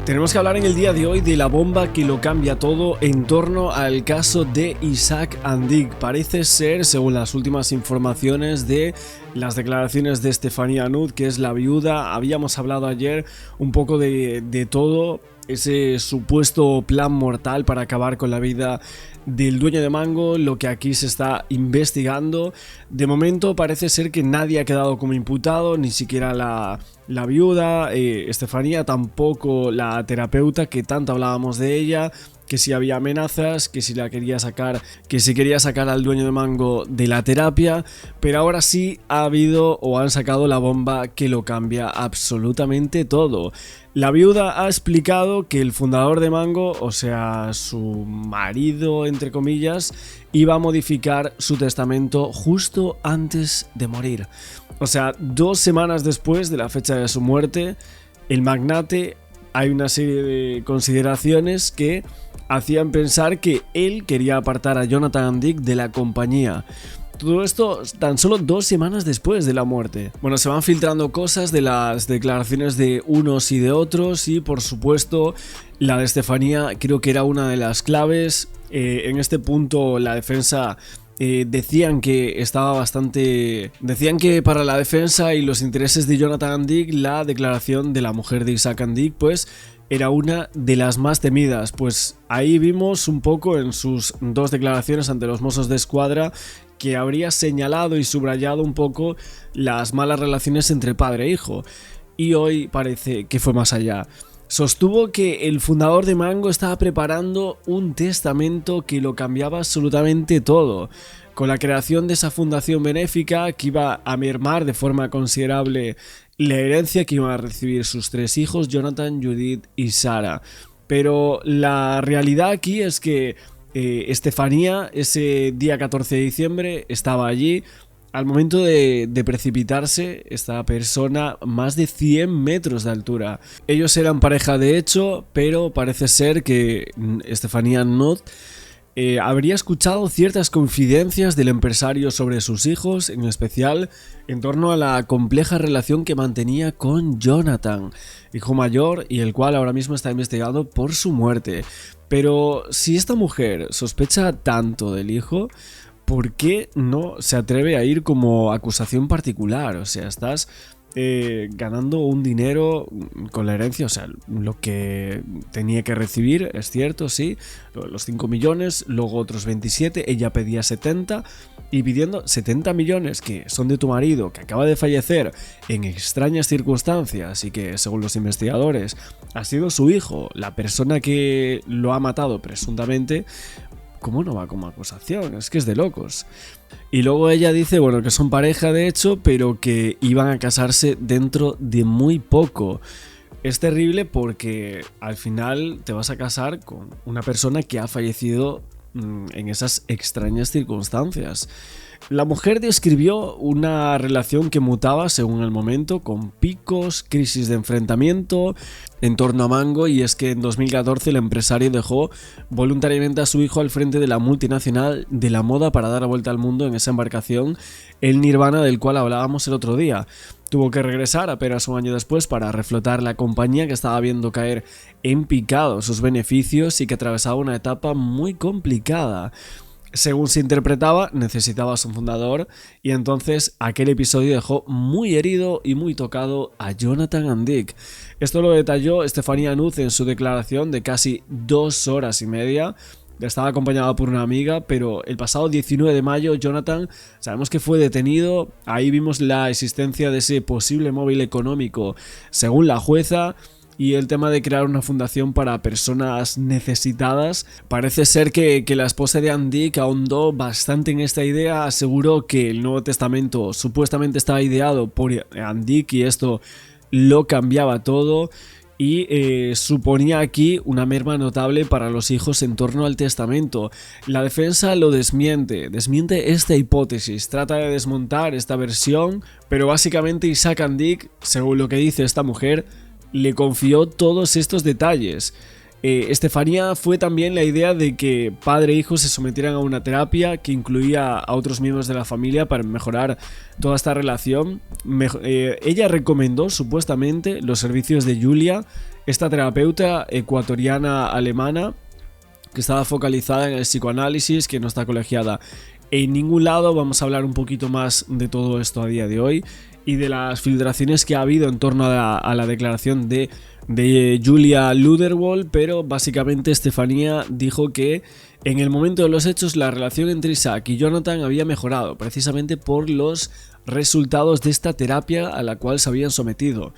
Tenemos que hablar en el día de hoy de la bomba que lo cambia todo en torno al caso de Isaac Andic. Parece ser, según las últimas informaciones de las declaraciones de Stephania Nud, que es la viuda, habíamos hablado ayer un poco de todo ese supuesto plan mortal para acabar con la vida del dueño de Mango, lo que aquí se está investigando. De momento parece ser que nadie ha quedado como imputado, ni siquiera la viuda, Estefanía, tampoco la terapeuta, que tanto hablábamos de ella, que si había amenazas, que si quería sacar al dueño de Mango de la terapia, pero ahora sí ha habido o han sacado la bomba que lo cambia absolutamente todo. La viuda ha explicado que el fundador de Mango, o sea, su marido, entre comillas, iba a modificar su testamento justo antes de morir. O sea, 2 semanas después de la fecha de su muerte, el magnate, hay una serie de consideraciones que hacían pensar que él quería apartar a Jonathan Andic de la compañía. Todo esto tan solo 2 semanas después de la muerte. Bueno, se van filtrando cosas de las declaraciones de unos y de otros, y por supuesto la de Estefanía creo que era una de las claves. En este punto la defensa decían que para la defensa y los intereses de Jonathan Andic, la declaración de la mujer de Isaac Andic pues era una de las más temidas. Pues ahí vimos un poco en sus 2 declaraciones ante los Mossos de Escuadra que habría señalado y subrayado un poco las malas relaciones entre padre e hijo, y hoy parece que fue más allá. Sostuvo que el fundador de Mango estaba preparando un testamento que lo cambiaba absolutamente todo, con la creación de esa fundación benéfica que iba a mermar de forma considerable la herencia que iban a recibir sus 3 hijos, Jonathan, Judith y Sarah. Pero la realidad aquí es que Estefanía, ese día 14 de diciembre, estaba allí. Al momento de precipitarse, esta persona, más de 100 metros de altura. Ellos eran pareja de hecho, pero parece ser que Stephania Nud habría escuchado ciertas confidencias del empresario sobre sus hijos, en especial en torno a la compleja relación que mantenía con Jonathan, hijo mayor, y el cual ahora mismo está investigado por su muerte. Pero si esta mujer sospecha tanto del hijo, ¿por qué no se atreve a ir como acusación particular? O sea, estás ganando un dinero con la herencia, o sea, lo que tenía que recibir, es cierto, sí, los 5 millones, luego otros 27, ella pedía 70, y pidiendo 70 millones que son de tu marido, que acaba de fallecer en extrañas circunstancias y que, según los investigadores, ha sido su hijo, la persona que lo ha matado presuntamente. ¿Cómo no va como acusación? Es que es de locos. Y luego ella dice, bueno, que son pareja de hecho, pero que iban a casarse dentro de muy poco. Es terrible porque al final te vas a casar con una persona que ha fallecido en esas extrañas circunstancias. La mujer describió una relación que mutaba según el momento, con picos, crisis de enfrentamiento en torno a Mango, y es que en 2014 el empresario dejó voluntariamente a su hijo al frente de la multinacional de la moda para dar la vuelta al mundo en esa embarcación, el Nirvana, del cual hablábamos el otro día. Tuvo que regresar apenas un año después para reflotar la compañía, que estaba viendo caer en picado sus beneficios y que atravesaba una etapa muy complicada. Según se interpretaba, necesitaba a su fundador, y entonces aquel episodio dejó muy herido y muy tocado a Jonathan Andic. Esto lo detalló Stephania Nud en su declaración de casi 2 horas y media. Estaba acompañada por una amiga, pero el pasado 19 de mayo Jonathan, sabemos que fue detenido. Ahí vimos la existencia de ese posible móvil económico, según la jueza. Y el tema de crear una fundación para personas necesitadas. Parece ser que la esposa de Andic ahondó bastante en esta idea, aseguró que el Nuevo Testamento supuestamente estaba ideado por Andic y esto lo cambiaba todo, y suponía aquí una merma notable para los hijos en torno al testamento. La defensa lo desmiente esta hipótesis, trata de desmontar esta versión, pero básicamente Isaac Andic, según lo que dice esta mujer, le confió todos estos detalles. Estefanía fue también la idea de que padre e hijo se sometieran a una terapia que incluía a otros miembros de la familia para mejorar toda esta relación. Ella recomendó supuestamente los servicios de Julia, Esta terapeuta ecuatoriana alemana que estaba focalizada en el psicoanálisis, que no está colegiada en ningún lado. Vamos a hablar un poquito más de todo esto a día de hoy y de las filtraciones que ha habido en torno a la declaración de Julia Luderwold, pero básicamente Estefanía dijo que en el momento de los hechos la relación entre Isaac y Jonathan había mejorado, precisamente por los resultados de esta terapia a la cual se habían sometido.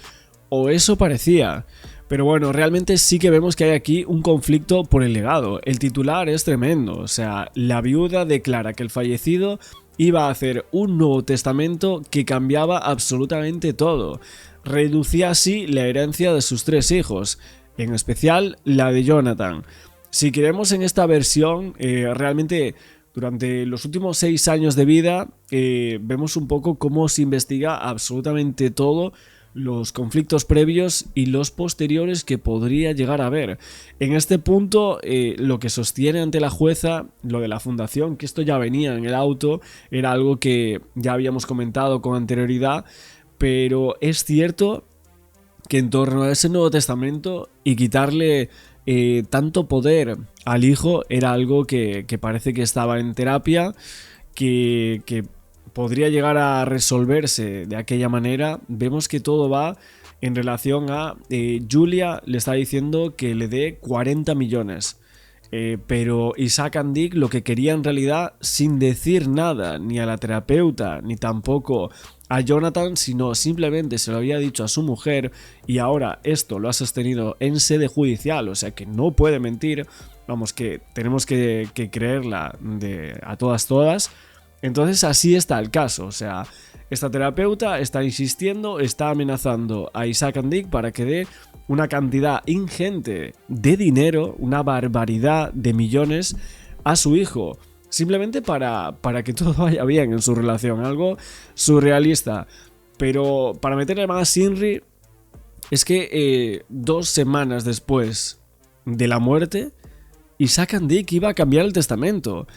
O eso parecía. Pero bueno, realmente sí que vemos que hay aquí un conflicto por el legado. El titular es tremendo, o sea, la viuda declara que el fallecido iba a hacer un Nuevo Testamento que cambiaba absolutamente todo. Reducía así la herencia de sus 3 hijos, en especial la de Jonathan. Si queremos en esta versión, realmente durante los últimos 6 años de vida vemos un poco cómo se investiga absolutamente todo, los conflictos previos y los posteriores que podría llegar a haber. En este punto, lo que sostiene ante la jueza, lo de la fundación, que esto ya venía en el auto, era algo que ya habíamos comentado con anterioridad, pero es cierto que en torno a ese Nuevo Testamento y quitarle tanto poder al hijo era algo que parece que estaba en terapia, que podría llegar a resolverse de aquella manera. Vemos que todo va en relación a Julia le está diciendo que le dé 40 millones. Pero Isaac and Dick lo que quería en realidad, sin decir nada ni a la terapeuta ni tampoco a Jonathan, sino simplemente se lo había dicho a su mujer, y ahora esto lo ha sostenido en sede judicial, o sea que no puede mentir, vamos, que tenemos que creerla a todas. Entonces así está el caso, o sea, esta terapeuta está insistiendo, está amenazando a Isaac and Dick para que dé una cantidad ingente de dinero, una barbaridad de millones a su hijo, simplemente para que todo vaya bien en su relación, algo surrealista. Pero para meterle más Inri, es que 2 semanas después de la muerte, Isaac and Dick iba a cambiar el testamento.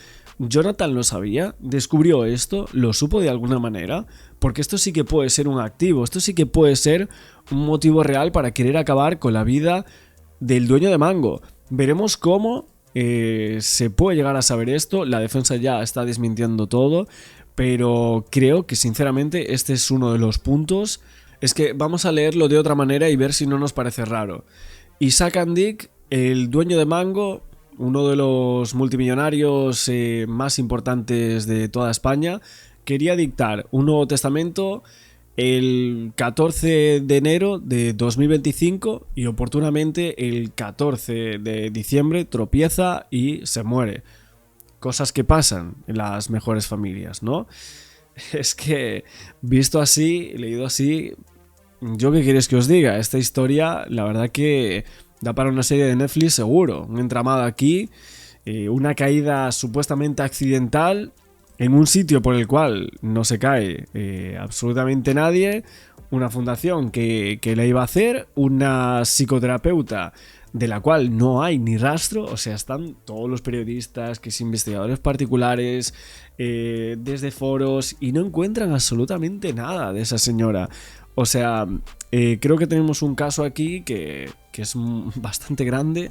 Jonathan lo sabía, descubrió esto, lo supo de alguna manera, porque esto sí que puede ser un activo, esto sí que puede ser un motivo real para querer acabar con la vida del dueño de Mango. Veremos cómo se puede llegar a saber esto, la defensa ya está desmintiendo todo, pero creo que sinceramente este es uno de los puntos. Es que vamos a leerlo de otra manera y ver si no nos parece raro. Isaac and Dick, el dueño de Mango, uno de los multimillonarios más importantes de toda España, quería dictar un Nuevo Testamento el 14 de enero de 2025 y oportunamente el 14 de diciembre tropieza y se muere. Cosas que pasan en las mejores familias, ¿no? Es que, visto así, leído así, ¿yo qué queréis que os diga? Esta historia, la verdad que da para una serie de Netflix seguro. Un entramado aquí, una caída supuestamente accidental en un sitio por el cual no se cae absolutamente nadie, una fundación que la iba a hacer, una psicoterapeuta de la cual no hay ni rastro, o sea, están todos los periodistas, que es investigadores particulares, desde foros, y no encuentran absolutamente nada de esa señora. O sea, creo que tenemos un caso aquí que es bastante grande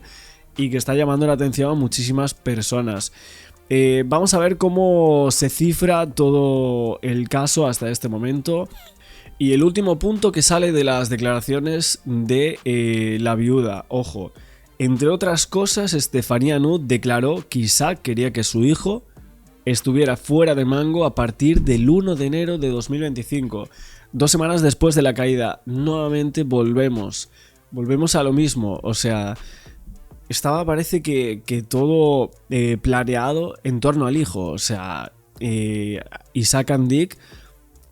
y que está llamando la atención a muchísimas personas. Vamos a ver cómo se cifra todo el caso hasta este momento. Y el último punto que sale de las declaraciones de la viuda. Ojo, entre otras cosas, Estefanía Nud declaró que Isaac quería que su hijo estuviera fuera de Mango a partir del 1 de enero de 2025. 2 semanas después de la caída. Nuevamente volvemos a lo mismo. O sea, estaba, parece que todo planeado en torno al hijo. O sea, Isaac and Dick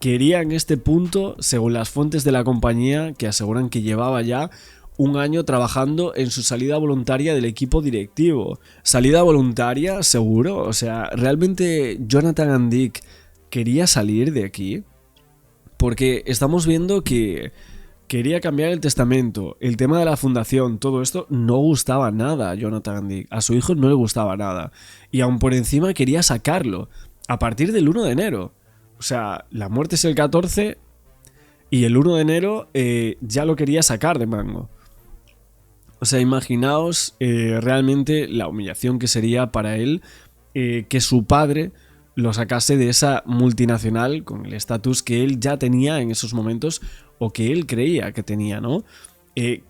quería en este punto, según las fuentes de la compañía, que aseguran que llevaba ya 1 año trabajando en su salida voluntaria del equipo directivo. ¿Salida voluntaria? ¿Seguro? O sea, ¿realmente Jonathan and Dick quería salir de aquí? Porque estamos viendo que quería cambiar el testamento, el tema de la fundación, todo esto no gustaba nada a Jonathan and Dick. A su hijo no le gustaba nada. Y aún por encima quería sacarlo a partir del 1 de enero. O sea, la muerte es el 14 y el 1 de enero ya lo quería sacar de Mango. O sea, imaginaos realmente la humillación que sería para él que su padre lo sacase de esa multinacional con el estatus que él ya tenía en esos momentos o que él creía que tenía, ¿no?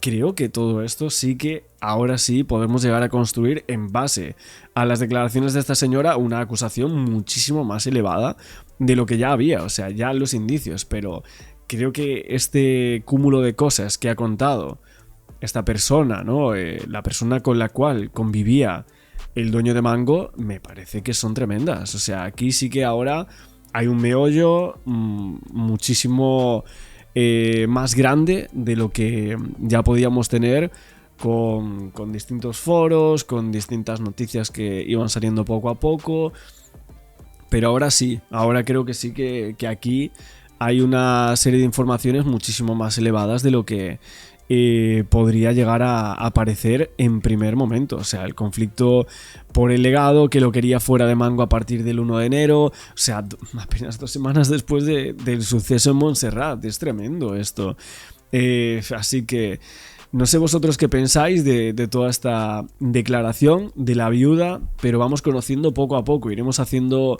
Creo que todo esto sí que ahora sí podemos llegar a construir en base a las declaraciones de esta señora una acusación muchísimo más elevada de lo que ya había, o sea, ya los indicios, pero creo que este cúmulo de cosas que ha contado esta persona, ¿no? La persona con la cual convivía el dueño de Mango, me parece que son tremendas. O sea, aquí sí que ahora hay un meollo muchísimo más grande de lo que ya podíamos tener con distintos foros, con distintas noticias que iban saliendo poco a poco. Pero ahora sí, ahora creo que sí que aquí hay una serie de informaciones muchísimo más elevadas de lo que podría llegar a aparecer en primer momento. O sea, el conflicto por el legado, que lo quería fuera de Mango a partir del 1 de enero. O sea, apenas 2 semanas después del suceso en Montserrat. Es tremendo esto. Así que no sé vosotros qué pensáis de toda esta declaración de la viuda, pero vamos conociendo poco a poco. Iremos haciendo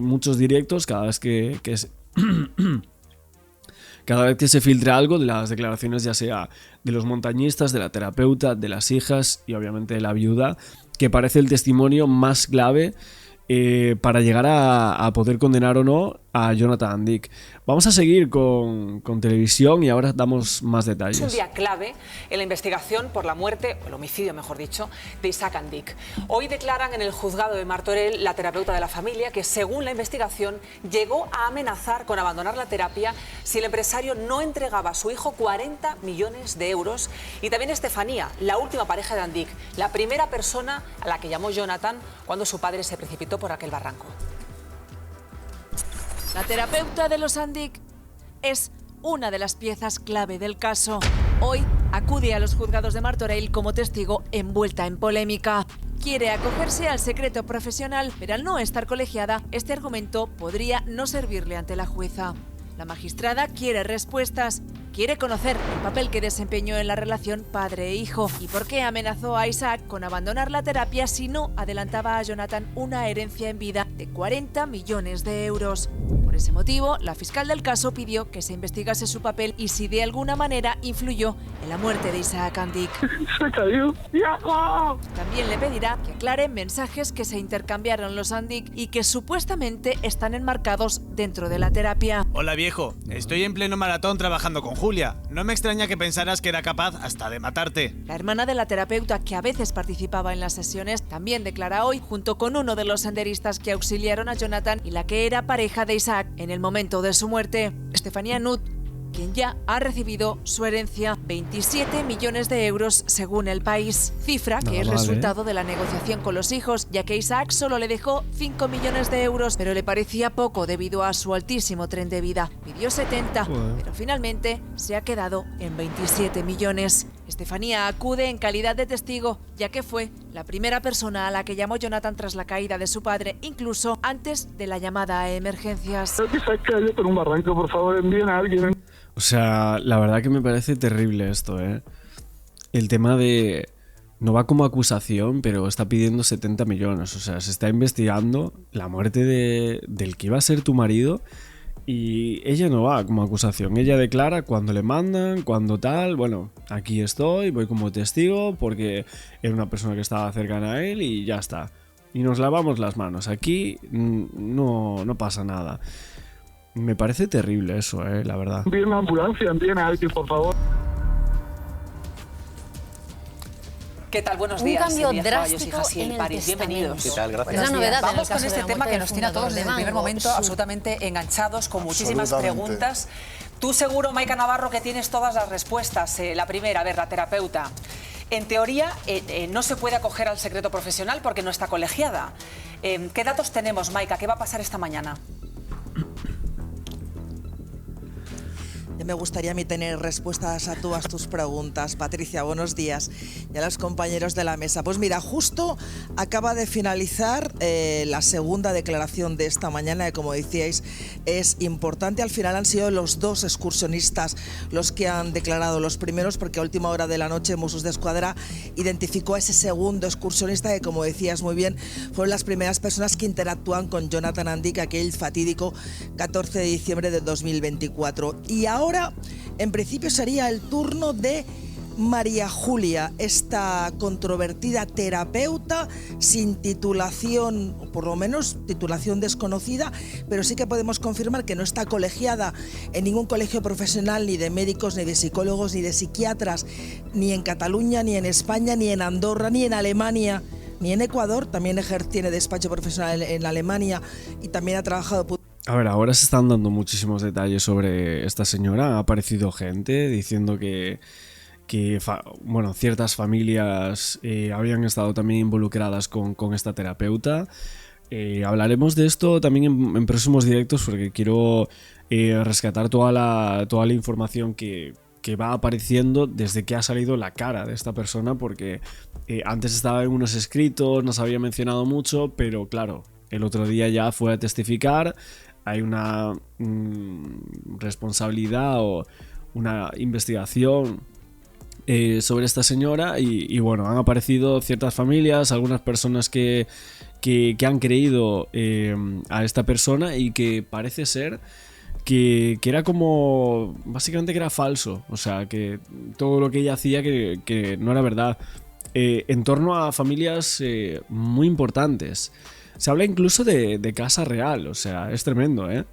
muchos directos cada vez que cada vez que se filtra algo de las declaraciones, ya sea de los montañistas, de la terapeuta, de las hijas y obviamente de la viuda, que parece el testimonio más clave para llegar a poder condenar o no a Jonathan Dick. Vamos a seguir con televisión y ahora damos más detalles. Es un día clave en la investigación por la muerte, o el homicidio mejor dicho, de Isaac Andic. Hoy declaran en el juzgado de Martorell la terapeuta de la familia que, según la investigación, llegó a amenazar con abandonar la terapia si el empresario no entregaba a su hijo 40 millones de euros. Y también Estefanía, la última pareja de Andic, la primera persona a la que llamó Jonathan cuando su padre se precipitó por aquel barranco. La terapeuta de los Andic es una de las piezas clave del caso. Hoy acude a los juzgados de Martorell como testigo envuelta en polémica. Quiere acogerse al secreto profesional, pero al no estar colegiada, este argumento podría no servirle ante la jueza. La magistrada quiere respuestas. Quiere conocer el papel que desempeñó en la relación padre e hijo y por qué amenazó a Isaac con abandonar la terapia si no adelantaba a Jonathan una herencia en vida de 40 millones de euros. Por ese motivo, la fiscal del caso pidió que se investigase su papel y si de alguna manera influyó en la muerte de Isaac Andic. ¡Se cayó! También le pedirá que aclare mensajes que se intercambiaron los Andic y que supuestamente están enmarcados dentro de la terapia. Hola viejo, estoy en pleno maratón trabajando con Julia. No me extraña que pensaras que era capaz hasta de matarte. La hermana de la terapeuta, que a veces participaba en las sesiones, también declara hoy, junto con uno de los senderistas que auxiliaron a Jonathan y la que era pareja de Isaac en el momento de su muerte, Estefanía Nut, quien ya ha recibido su herencia, 27 millones de euros según El País, cifra que es resultado de la negociación con los hijos, ya que Isaac solo le dejó 5 millones de euros, pero le parecía poco debido a su altísimo tren de vida. Pidió 70, pero finalmente se ha quedado en 27 millones. Estefanía acude en calidad de testigo, ya que fue la primera persona a la que llamó Jonathan tras la caída de su padre, incluso antes de la llamada a emergencias. Creo que se ha caído por un barranco, por favor, envíen a alguien. O sea, la verdad que me parece terrible esto, ¿eh? El tema de... No va como acusación, pero está pidiendo 70 millones. O sea, se está investigando la muerte del que iba a ser tu marido y ella no va como acusación. Ella declara cuando le mandan, cuando tal. Bueno, aquí estoy, voy como testigo porque era una persona que estaba cercana a él y ya está. Y nos lavamos las manos. Aquí no pasa nada. Me parece terrible eso, la verdad. Envíen una ambulancia, envíen a alguien, por favor. ¿Qué tal? Buenos Un días. cambio Elías Caballos, drástico hijas y en el el París. Bienvenidos. testamento. ¿Qué tal? Gracias. Es la novedad en el Vamos con caso de este la tema muerte que del nos tiene a todos fundador desde de el primer Mango. momento absolutamente enganchados, con muchísimas Absolutamente. preguntas. Tú seguro, Maika Navarro, que tienes todas las respuestas. La primera, a ver, la terapeuta. En teoría, no se puede acoger al secreto profesional porque no está colegiada. ¿Qué datos tenemos, Maika? ¿Qué va a pasar esta mañana? De me gustaría a mí tener respuestas a todas tus preguntas. Patricia, buenos días. Y a los compañeros de la mesa. Pues mira, justo acaba de finalizar la segunda declaración de esta mañana, que como decíais es importante. Al final han sido los dos excursionistas los que han declarado los primeros, porque a última hora de la noche Mossos d'Esquadra identificó a ese segundo excursionista que, como decías muy bien, fueron las primeras personas que interactúan con Jonathan Andic aquel fatídico 14 de diciembre de 2024. Y ahora, en principio, sería el turno de María Julia, esta controvertida terapeuta sin titulación, o por lo menos titulación desconocida, pero sí que podemos confirmar que no está colegiada en ningún colegio profesional, ni de médicos, ni de psicólogos, ni de psiquiatras, ni en Cataluña, ni en España, ni en Andorra, ni en Alemania, ni en Ecuador. También tiene despacho profesional en Alemania y también ha trabajado... A ver, ahora se están dando muchísimos detalles sobre esta señora. Ha aparecido gente diciendo que ciertas familias habían estado también involucradas con esta terapeuta. Hablaremos de esto también en próximos directos, porque quiero rescatar toda la información que va apareciendo desde que ha salido la cara de esta persona, porque antes estaba en unos escritos, no se había mencionado mucho, pero claro, el otro día ya fue a testificar. Hay una responsabilidad o una investigación sobre esta señora y bueno, han aparecido ciertas familias, algunas personas que han creído a esta persona, y que parece ser que era como, básicamente, que era falso, o sea, que todo lo que ella hacía que no era verdad, en torno a familias muy importantes. Se habla incluso de casa real, o sea, es tremendo, ¿eh?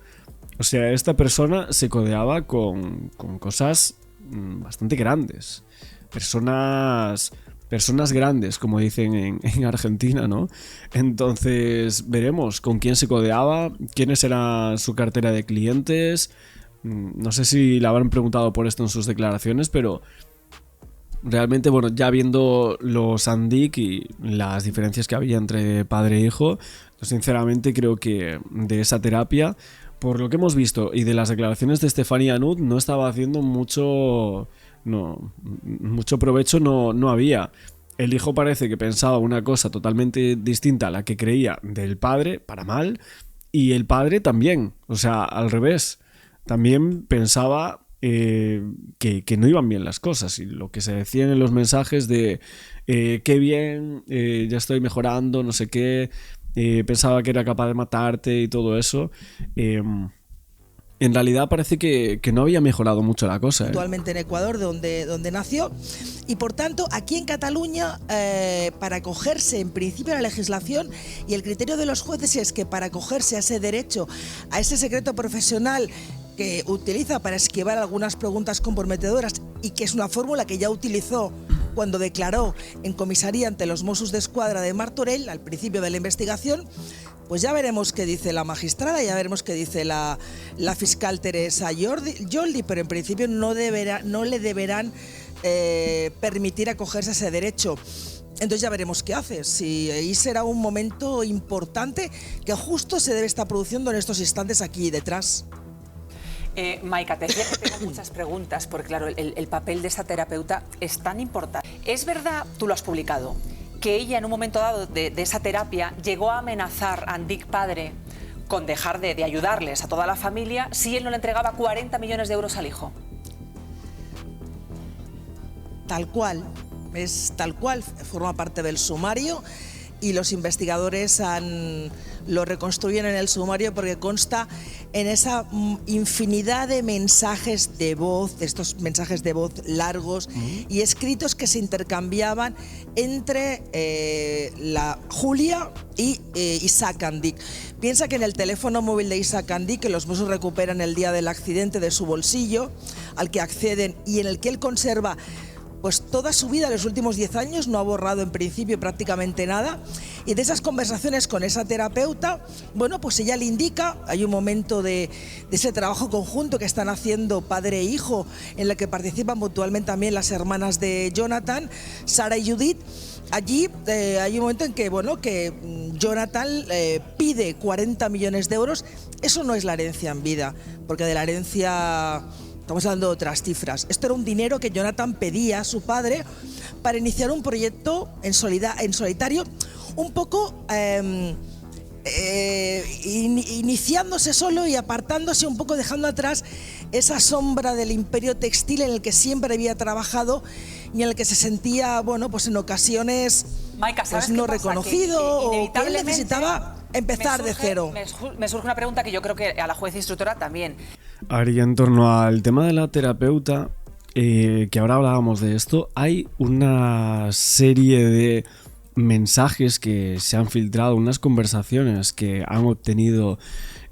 O sea, esta persona se codeaba con cosas bastante grandes. Personas grandes, como dicen en Argentina, ¿no? Entonces veremos con quién se codeaba, quiénes era su cartera de clientes. No sé si le habrán preguntado por esto en sus declaraciones, pero realmente, bueno, ya viendo los Andic y las diferencias que había entre padre e hijo, sinceramente creo que de esa terapia, por lo que hemos visto y de las declaraciones de Stephanie Nutt, no estaba haciendo mucho provecho, no había. El hijo parece que pensaba una cosa totalmente distinta a la que creía del padre, para mal, y el padre también, o sea, al revés, también pensaba que no iban bien las cosas, y lo que se decían en los mensajes de qué bien, ya estoy mejorando, no sé qué, pensaba que era capaz de matarte y todo eso. En realidad parece que no había mejorado mucho la cosa. Actualmente en Ecuador, donde nació, y por tanto aquí en Cataluña, para acogerse en principio a la legislación, y el criterio de los jueces es que para acogerse a ese derecho, a ese secreto profesional que utiliza para esquivar algunas preguntas comprometedoras, y que es una fórmula que ya utilizó cuando declaró en comisaría ante los Mossos d'Esquadra de Martorell al principio de la investigación, pues ya veremos qué dice la magistrada, ya veremos qué dice la fiscal Teresa Joldi, pero en principio no le deberán permitir acogerse a ese derecho. Entonces ya veremos qué hace. Si ahí será un momento importante que justo se debe estar produciendo en estos instantes aquí detrás. Maika, te decía que tengo muchas preguntas, porque claro, el papel de esa terapeuta es tan importante. ¿Es verdad, tú lo has publicado, que ella en un momento dado de esa terapia llegó a amenazar a Andic padre con dejar de ayudarles a toda la familia si él no le entregaba 40 millones de euros al hijo? Tal cual, es tal cual, forma parte del sumario, y los investigadores lo reconstruyen en el sumario, porque consta en esa infinidad de mensajes de voz, de estos mensajes de voz largos y escritos que se intercambiaban entre la Julia y Isaac Andic. Piensa que en el teléfono móvil de Isaac Andic, que los Mossos recuperan el día del accidente de su bolsillo, al que acceden y en el que él conserva pues toda su vida, los últimos 10 años, no ha borrado en principio prácticamente nada, y de esas conversaciones con esa terapeuta, bueno, pues ella le indica, hay un momento de ese trabajo conjunto que están haciendo padre e hijo, en el que participan mutuamente también las hermanas de Jonathan, Sara y Judith. Allí hay un momento en que, bueno, que Jonathan pide 40 millones de euros. Eso no es la herencia en vida, porque de la herencia Estamos hablando de otras cifras. Esto era un dinero que Jonathan pedía a su padre para iniciar un proyecto en solitario, un poco iniciándose solo y apartándose un poco, dejando atrás esa sombra del imperio textil en el que siempre había trabajado y en el que se sentía, bueno, pues en ocasiones Maika, ¿sabes pues no qué pasa? reconocido, o que él inevitablemente necesitaba empezar de cero. Me surge una pregunta que yo creo que a la juez instructora también. A ver, y en torno al tema de la terapeuta, que ahora hablábamos de esto, hay una serie de mensajes que se han filtrado, unas conversaciones que han obtenido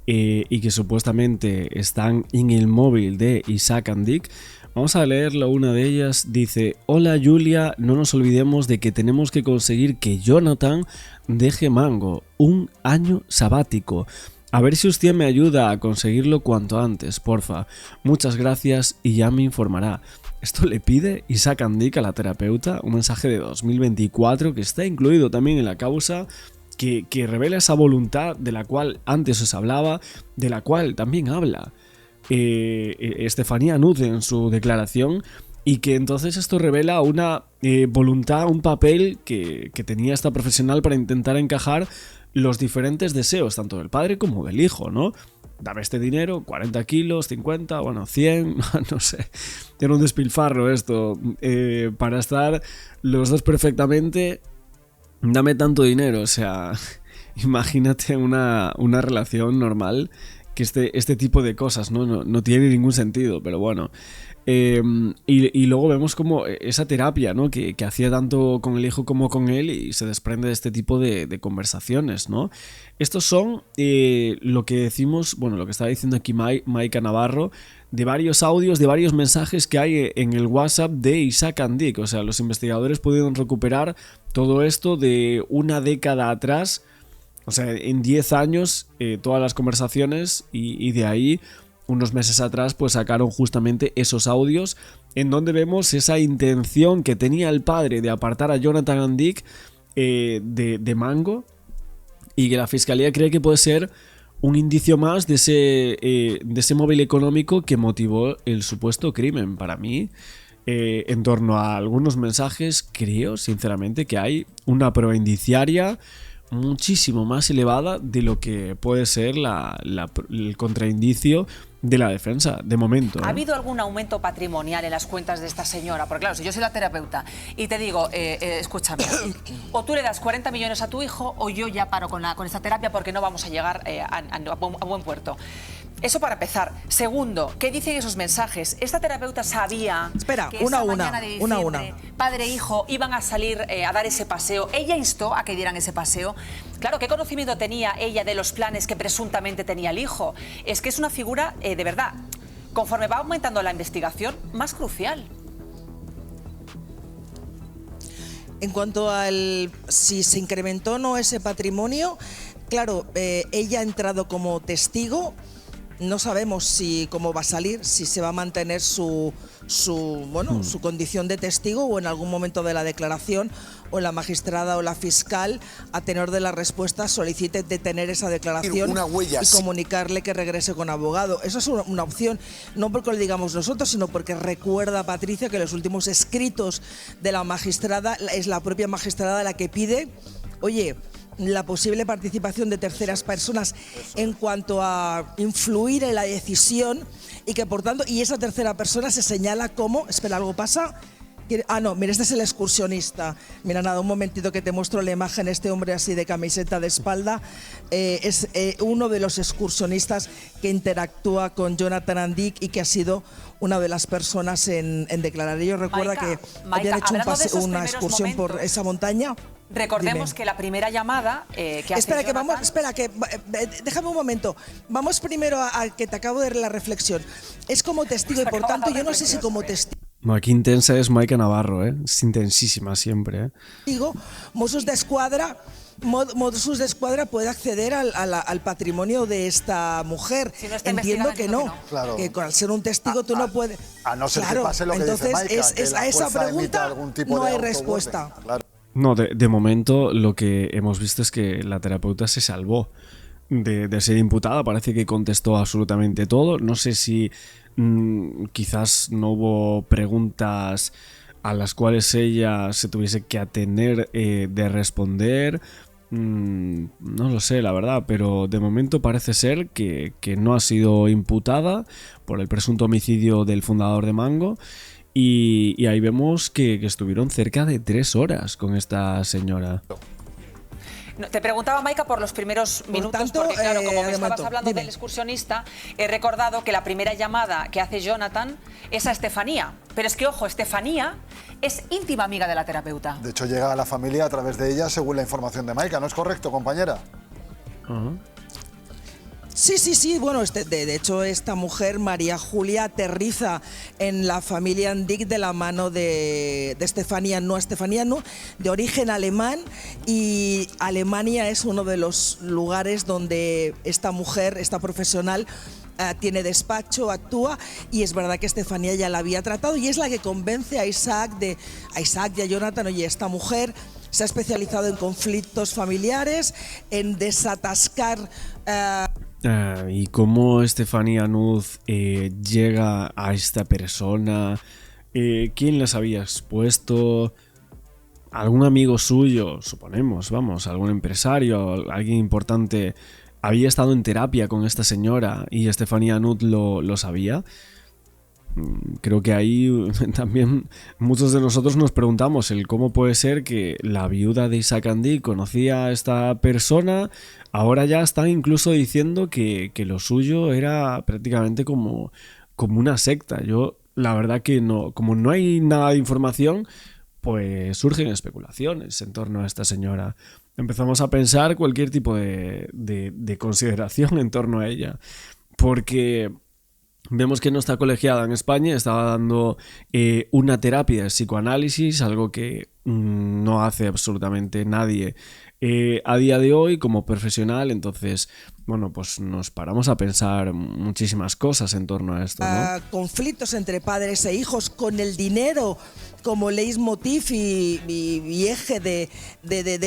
y que supuestamente están en el móvil de Isaac and Dick. Vamos a leerlo. Una de ellas dice: hola Julia, no nos olvidemos de que tenemos que conseguir que Jonathan deje Mango, un año sabático. A ver si usted me ayuda a conseguirlo cuanto antes, porfa. Muchas gracias y ya me informará. Esto le pide Isaac and Dick a la terapeuta, un mensaje de 2024 que está incluido también en la causa, que revela esa voluntad de la cual antes os hablaba, de la cual también habla Estefanía Nuth en su declaración, y que entonces esto revela una voluntad, un papel que tenía esta profesional para intentar encajar los diferentes deseos, tanto del padre como del hijo, ¿no? Dame este dinero, 40 kilos, 50, bueno, 100, no sé. Tiene un despilfarro esto. Para estar los dos perfectamente, dame tanto dinero. O sea, imagínate una relación normal que este tipo de cosas, ¿no? No tiene ningún sentido, pero bueno. Y luego vemos como esa terapia, ¿no? que hacía tanto con el hijo como con él, y se desprende de este tipo de conversaciones, ¿no? Estos son lo que decimos, bueno, lo que estaba diciendo aquí Maika Navarro, de varios audios, de varios mensajes que hay en el WhatsApp de Isaac and Dick. O sea, los investigadores pudieron recuperar todo esto de una década atrás, o sea, en 10 años, todas las conversaciones, y de ahí, unos meses atrás, pues sacaron justamente esos audios en donde vemos esa intención que tenía el padre de apartar a Jonathan and Dick de Mango, y que la fiscalía cree que puede ser un indicio más de ese móvil económico que motivó el supuesto crimen. Para mí, en torno a algunos mensajes, creo sinceramente que hay una prueba indiciaria muchísimo más elevada de lo que puede ser el contraindicio de la defensa, de momento. ¿Ha habido algún aumento patrimonial en las cuentas de esta señora? Porque claro, si yo soy la terapeuta y te digo, escúchame, o tú le das 40 millones a tu hijo, o yo ya paro con esta terapia porque no vamos a llegar a buen puerto. Eso para empezar. Segundo, ¿qué dicen esos mensajes? ¿Esta terapeuta sabía que esa mañana de diciembre, padre e hijo iban a salir a dar ese paseo? ¿Ella instó a que dieran ese paseo? Claro, ¿qué conocimiento tenía ella de los planes que presuntamente tenía el hijo? Es que es una figura, de verdad, conforme va aumentando la investigación, más crucial. En cuanto al si se incrementó o no ese patrimonio, claro, ella ha entrado como testigo. No sabemos cómo va a salir, si se va a mantener su condición de testigo, o en algún momento de la declaración, o la magistrada o la fiscal, a tenor de la respuesta, solicite detener esa declaración y comunicarle que regrese con abogado. Eso es una opción, no porque lo digamos nosotros, sino porque recuerda Patricia que los últimos escritos de la magistrada es la propia magistrada la que pide, oye, la posible participación de terceras personas en cuanto a influir en la decisión, y que por tanto, y esa tercera persona se señala como, espera, algo pasa. Ah, no, mira, este es el excursionista. Mira, nada, un momentito que te muestro la imagen. Este hombre así de camiseta de espalda es uno de los excursionistas que interactúa con Jonathan and Dick y que ha sido una de las personas en declarar. Ellos recuerda que habían hecho una excursión por esa montaña. Recordemos que la primera llamada que hace Jonathan... déjame un momento. Vamos primero a que te acabo de dar la reflexión. Es como testigo y por tanto yo no sé si como testigo... No, aquí intensa es Maika Navarro, es intensísima siempre. Digo, Mossos d'Esquadra puede acceder al patrimonio de esta mujer. Si no está entiendo que no. Claro. Que al ser un testigo tú no puedes... A no ser que pase lo que dice Maika, entonces que a esa pregunta algún tipo no de hay autoguardia. respuesta. Claro. No, de momento lo que hemos visto es que la terapeuta se salvó de ser imputada. Parece que contestó absolutamente todo. No sé si quizás no hubo preguntas a las cuales ella se tuviese que atener de responder. No lo sé, la verdad, pero de momento parece ser que no ha sido imputada por el presunto homicidio del fundador de Mango. Y ahí vemos que estuvieron cerca de 3 horas con esta señora. No, te preguntaba, Maika, por los primeros minutos, tanto, porque claro, como me estabas hablando dime. del excursionista, he recordado que la primera llamada que hace Jonathan es a Estefanía. Pero es que, ojo, Estefanía es íntima amiga de la terapeuta. De hecho, llega a la familia a través de ella, según la información de Maika. ¿No es correcto, compañera? Sí. Bueno, de hecho, esta mujer, María Julia, aterriza en la familia Andic de la mano de Estefanía No, de origen alemán. Y Alemania es uno de los lugares donde esta mujer, esta profesional, tiene despacho, actúa, y es verdad que Estefanía ya la había tratado y es la que convence a Isaac y a Jonathan. Oye, esta mujer se ha especializado en conflictos familiares, en desatascar... ¿Y cómo Estefanía Nuz llega a esta persona? ¿Quién les había expuesto? ¿Algún amigo suyo? Suponemos, vamos, algún empresario, alguien importante había estado en terapia con esta señora y Estefanía Nuz lo sabía. Creo que ahí también muchos de nosotros nos preguntamos el cómo puede ser que la viuda de Isaac Andic conocía a esta persona. Ahora ya están incluso diciendo que lo suyo era prácticamente como una secta. Yo, la verdad que no, como no hay nada de información, pues surgen especulaciones en torno a esta señora. Empezamos a pensar cualquier tipo de consideración en torno a ella. Porque vemos que no está colegiada en España, estaba dando una terapia de psicoanálisis, algo que no hace absolutamente nadie a día de hoy como profesional. Entonces, bueno, pues nos paramos a pensar muchísimas cosas en torno a esto, ¿no? Conflictos entre padres e hijos con el dinero como leitmotiv y eje de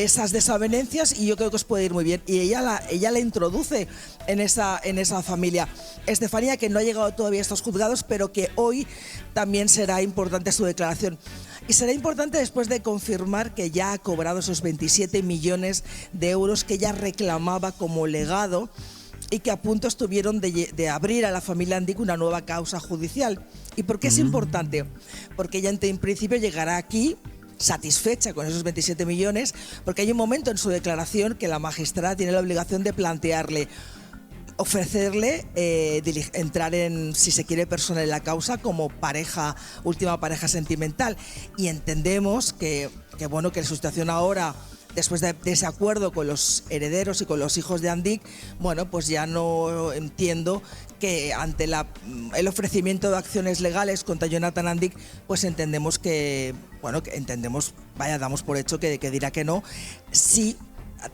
esas desavenencias, y yo creo que os puede ir muy bien. Y ella la introduce en esa familia. Estefanía, que no ha llegado todavía a estos juzgados, pero que hoy también será importante su declaración. Y será importante después de confirmar que ya ha cobrado esos 27 millones de euros que ella reclamaba como legado, y que a punto estuvieron de abrir a la familia Andic una nueva causa judicial. ¿Y por qué es importante? Porque ella en principio llegará aquí satisfecha con esos 27 millones, porque hay un momento en su declaración que la magistrada tiene la obligación de plantearle, ofrecerle entrar en, si se quiere, persona en la causa como pareja, última pareja sentimental. Y entendemos que bueno, que la situación ahora, después de ese acuerdo con los herederos y con los hijos de Andic, bueno, pues ya no entiendo que ante el ofrecimiento de acciones legales contra Jonathan Andic, pues entendemos damos por hecho que dirá que no, sí,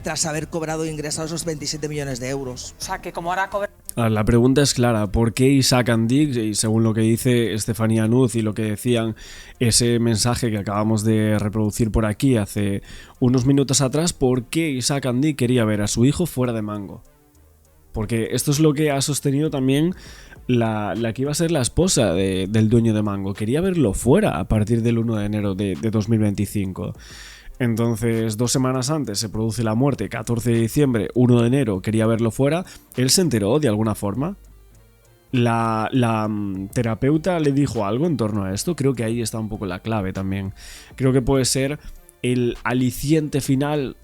tras haber cobrado e ingresado esos 27 millones de euros. O sea, que como ahora cobra... La pregunta es clara, ¿por qué Isaac Andic? Y según lo que dice Estefanía Nuz y lo que decían ese mensaje que acabamos de reproducir por aquí hace unos minutos atrás, ¿por qué Isaac Andic quería ver a su hijo fuera de Mango? Porque esto es lo que ha sostenido también la que iba a ser la esposa del dueño de Mango. Quería verlo fuera a partir del 1 de enero de 2025. Entonces, 2 semanas antes se produce la muerte, 14 de diciembre, 1 de enero, quería verlo fuera. Él se enteró de alguna forma. La terapeuta le dijo algo en torno a esto. Creo que ahí está un poco la clave también. Creo que puede ser el aliciente final,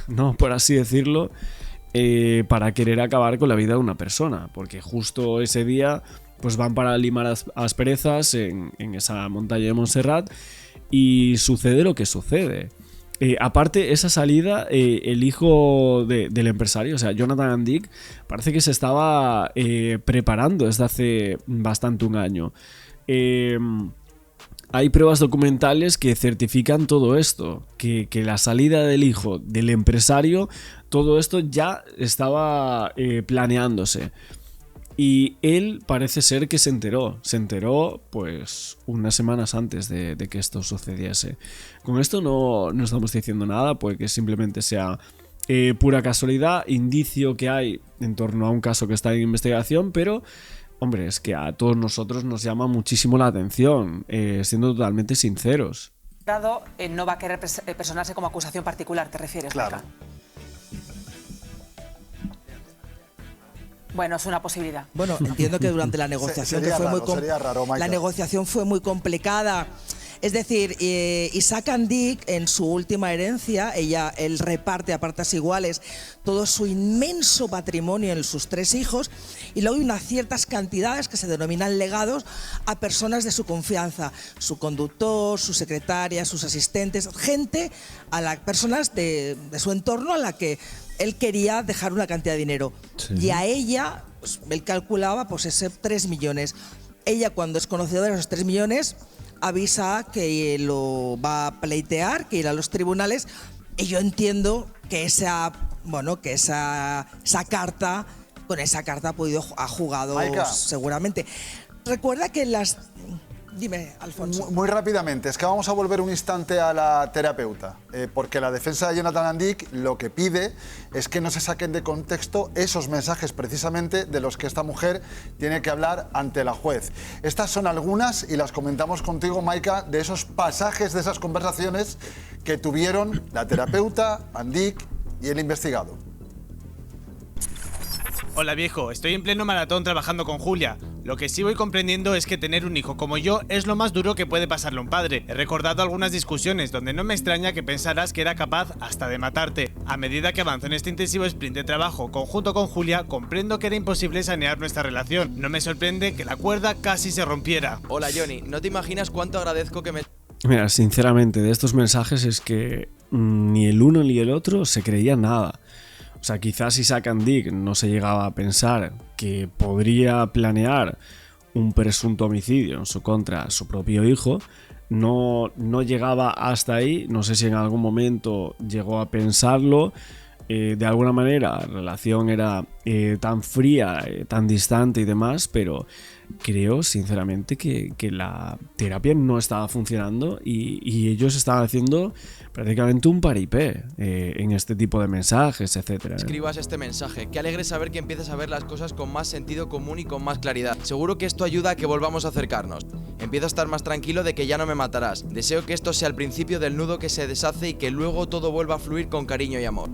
no por así decirlo, para querer acabar con la vida de una persona. Porque justo ese día pues van para limar asperezas en esa montaña de Montserrat y sucede lo que sucede. Aparte, esa salida, el hijo del empresario, o sea, Jonathan Andic, parece que se estaba preparando desde hace bastante un año. Hay pruebas documentales que certifican todo esto, que la salida del hijo del empresario, todo esto ya estaba planeándose. Y él parece ser que se enteró pues unas semanas antes de que esto sucediese. Con esto no estamos diciendo nada, puede que simplemente sea pura casualidad, indicio que hay en torno a un caso que está en investigación, pero, hombre, es que a todos nosotros nos llama muchísimo la atención, siendo totalmente sinceros. No va a querer personarse como acusación particular, ¿te refieres, Claro. Maika? Bueno, es una posibilidad. Bueno, entiendo que durante la negociación sería raro, Maika. la negociación fue muy complicada. Es decir, Isaac Andic, en su última herencia, él reparte a partes iguales todo su inmenso patrimonio en sus 3 hijos, y luego hay unas ciertas cantidades que se denominan legados a personas de su confianza, su conductor, su secretaria, sus asistentes, gente, personas de su entorno a la que él quería dejar una cantidad de dinero. Sí. Y a ella, pues, él calculaba pues ese 3 millones. Ella, cuando es conocedora de esos 3 millones, avisa que lo va a pleitear, que irá a los tribunales, y yo entiendo que con esa carta ha jugado Maika. seguramente. Recuerda que Dime, Alfonso. Muy rápidamente, es que vamos a volver un instante a la terapeuta, porque la defensa de Jonathan Andic lo que pide es que no se saquen de contexto esos mensajes precisamente de los que esta mujer tiene que hablar ante la juez. Estas son algunas, y las comentamos contigo, Maika, de esos pasajes, de esas conversaciones que tuvieron la terapeuta, Andic y el investigado. Hola viejo, estoy en pleno maratón trabajando con Julia. Lo que sí voy comprendiendo es que tener un hijo como yo es lo más duro que puede pasarle a un padre. He recordado algunas discusiones donde no me extraña que pensaras que era capaz hasta de matarte. A medida que avanzo en este intensivo sprint de trabajo conjunto con Julia, comprendo que era imposible sanear nuestra relación. No me sorprende que la cuerda casi se rompiera. Hola Johnny, no te imaginas cuánto agradezco que me... Mira, sinceramente, de estos mensajes es que ni el uno ni el otro se creían nada. O sea, quizás Isaac Andic no se llegaba a pensar que podría planear un presunto homicidio en su contra a su propio hijo. No llegaba hasta ahí. No sé si en algún momento llegó a pensarlo. De alguna manera la relación era tan fría, tan distante y demás, pero creo sinceramente que la terapia no estaba funcionando y ellos estaban haciendo prácticamente un paripé en este tipo de mensajes, etcétera. Escribas este mensaje. Qué alegre saber que empiezas a ver las cosas con más sentido común y con más claridad. Seguro que esto ayuda a que volvamos a acercarnos. Empiezo a estar más tranquilo de que ya no me matarás. Deseo que esto sea el principio del nudo que se deshace y que luego todo vuelva a fluir con cariño y amor.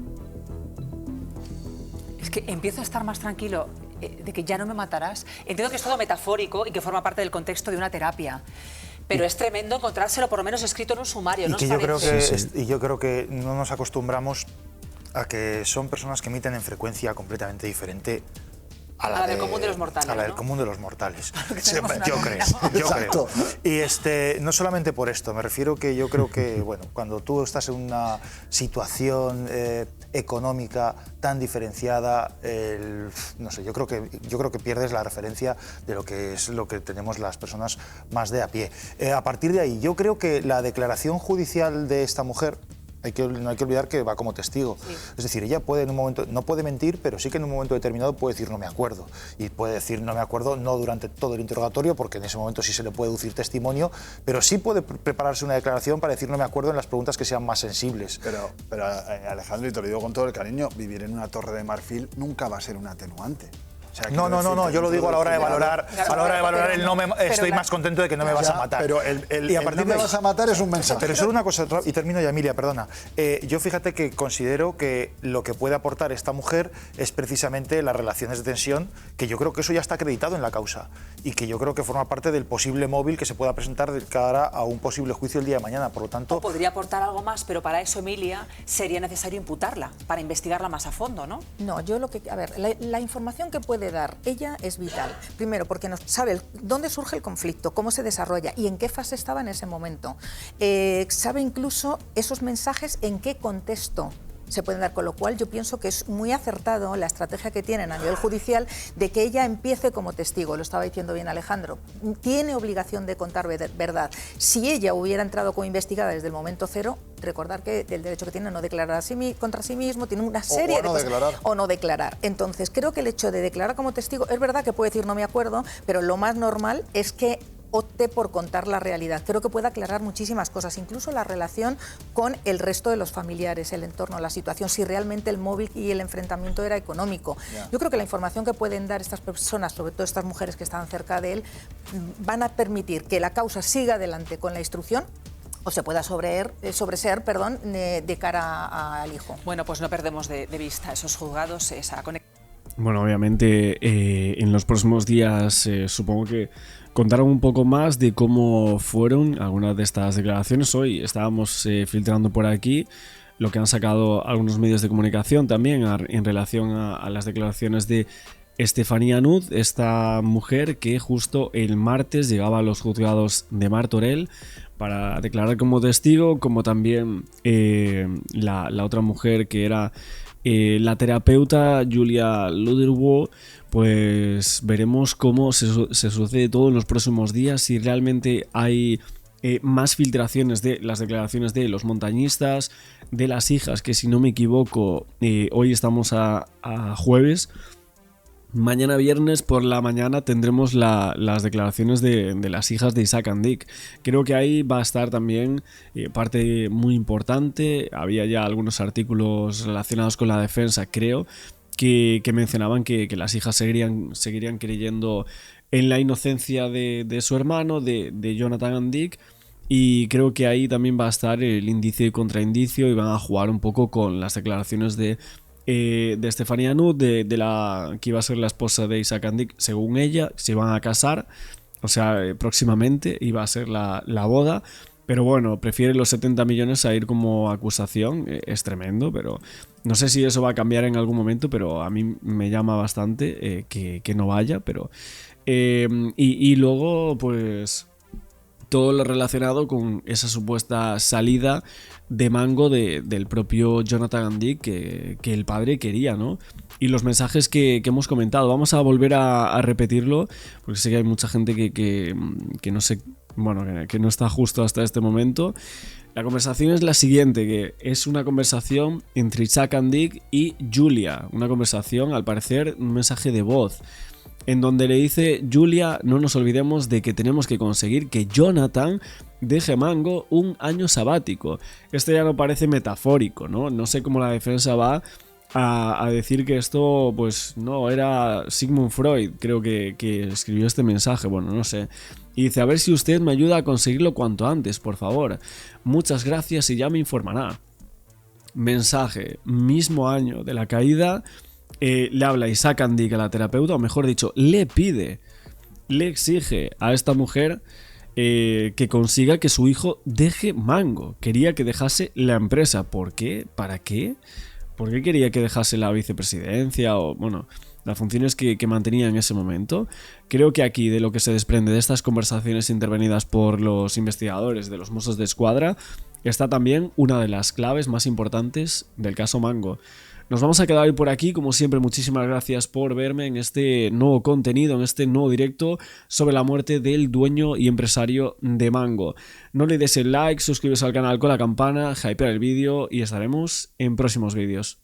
Es que empiezo a estar más tranquilo de que ya no me matarás. Entiendo que es todo metafórico y que forma parte del contexto de una terapia. Pero es tremendo encontrárselo por lo menos escrito en un sumario, ¿no? Y yo creo que no nos acostumbramos a que son personas que emiten en frecuencia completamente diferente a la del común de los mortales. A la del ¿no? común de los mortales. Sí, yo creo. Y no solamente por esto, me refiero que yo creo que, bueno, cuando tú estás en una situación económica tan diferenciada, no sé, yo creo que pierdes la referencia de lo que es lo que tenemos las personas más de a pie. A partir de ahí, yo creo que la declaración judicial de esta mujer, no hay que olvidar que va como testigo. Sí. Es decir, ella puede en un momento, no puede mentir, pero sí que en un momento determinado puede decir no me acuerdo. Y puede decir no me acuerdo no durante todo el interrogatorio, porque en ese momento sí se le puede deducir testimonio, pero sí puede prepararse una declaración para decir no me acuerdo en las preguntas que sean más sensibles. Pero Alejandro, y te lo digo con todo el cariño, vivir en una torre de marfil nunca va a ser un atenuante. O sea, no, yo lo digo a la hora de valorar, el no me estoy más contento de que no me vas a matar. Pero y a partir de no me vas a matar es un mensaje. Pero solo una cosa, y termino ya, Emilia, perdona. Yo fíjate que considero que lo que puede aportar esta mujer es precisamente las relaciones de tensión, que yo creo que eso ya está acreditado en la causa y que yo creo que forma parte del posible móvil que se pueda presentar de cara a un posible juicio el día de mañana. Por lo tanto, podría aportar algo más, pero para eso, Emilia, sería necesario imputarla para investigarla más a fondo, ¿no? No, yo lo que... A ver, la información que puede dar ella es vital. Primero, porque nos sabe dónde surge el conflicto, cómo se desarrolla y en qué fase estaba en ese momento. Sabe incluso esos mensajes en qué contexto se pueden dar, con lo cual yo pienso que es muy acertado la estrategia que tienen a nivel judicial de que ella empiece como testigo. Lo estaba diciendo bien Alejandro, tiene obligación de contar verdad. Si ella hubiera entrado como investigada desde el momento cero, recordar que el derecho que tiene a no declarar contra sí mismo, tiene una serie de cosas. O no declarar. Entonces creo que el hecho de declarar como testigo, es verdad que puede decir no me acuerdo, pero lo más normal es que opte por contar la realidad. Creo que puede aclarar muchísimas cosas, incluso la relación con el resto de los familiares, el entorno, la situación, si realmente el móvil y el enfrentamiento era económico. Yo creo que la información que pueden dar estas personas, sobre todo estas mujeres que estaban cerca de él, van a permitir que la causa siga adelante con la instrucción o se pueda sobreseer de cara al hijo. Bueno, pues no perdemos de vista esos juzgados, esa conexión. Bueno, obviamente en los próximos días supongo que contaron un poco más de cómo fueron algunas de estas declaraciones. Hoy estábamos filtrando por aquí lo que han sacado algunos medios de comunicación también en relación a las declaraciones de Estefanía Nut, esta mujer que justo el martes llegaba a los juzgados de Martorell para declarar como testigo, como también la otra mujer que era la terapeuta Julia Luderwood. Pues veremos cómo se sucede todo en los próximos días, si realmente hay más filtraciones de las declaraciones de los montañistas, de las hijas, que si no me equivoco, hoy estamos a jueves. Mañana viernes por la mañana tendremos las declaraciones de las hijas de Isaac and Dick. Creo que ahí va a estar también parte muy importante. Había ya algunos artículos relacionados con la defensa, creo, que mencionaban que las hijas seguirían creyendo en la inocencia de su hermano, de Jonathan and Dick. Y creo que ahí también va a estar el indicio y contraindicio, y van a jugar un poco con las declaraciones de Estefanía Nut, de la que iba a ser la esposa de Isaac and Dick, según ella, se iban a casar, o sea, próximamente iba a ser la boda, pero bueno, prefiere los 70 millones a ir como acusación, es tremendo, pero no sé si eso va a cambiar en algún momento, pero a mí me llama bastante que no vaya, pero y luego pues todo lo relacionado con esa supuesta salida de Mango del propio Jonathan and Dick que el padre quería, ¿no? Y los mensajes que hemos comentado, vamos a volver a repetirlo, porque sé que hay mucha gente que no sé, bueno, que no está justo hasta este momento. La conversación es la siguiente, que es una conversación entre Isaac and Dick y Julia, una conversación, al parecer, un mensaje de voz, en donde le dice: Julia, no nos olvidemos de que tenemos que conseguir que Jonathan deje Mango un año sabático. Esto ya no parece metafórico, ¿no? No sé cómo la defensa va a decir que esto, pues no, era Sigmund Freud, creo que escribió este mensaje, bueno, no sé. Y dice: a ver si usted me ayuda a conseguirlo cuanto antes, por favor. Muchas gracias y ya me informará. Mensaje, mismo año de la caída. Le habla Isaac and Dick a la terapeuta, o mejor dicho, le exige a esta mujer que consiga que su hijo deje Mango. Quería que dejase la empresa. ¿Por qué? ¿Para qué? ¿Por qué quería que dejase la vicepresidencia o, bueno, las funciones que mantenía en ese momento? Creo que aquí, de lo que se desprende de estas conversaciones intervenidas por los investigadores de los Mossos d'Esquadra, está también una de las claves más importantes del caso Mango. Nos vamos a quedar hoy por aquí. Como siempre, muchísimas gracias por verme en este nuevo contenido, en este nuevo directo sobre la muerte del dueño y empresario de Mango. No olvides el like, suscribiros al canal con la campana, hypear el vídeo y estaremos en próximos vídeos.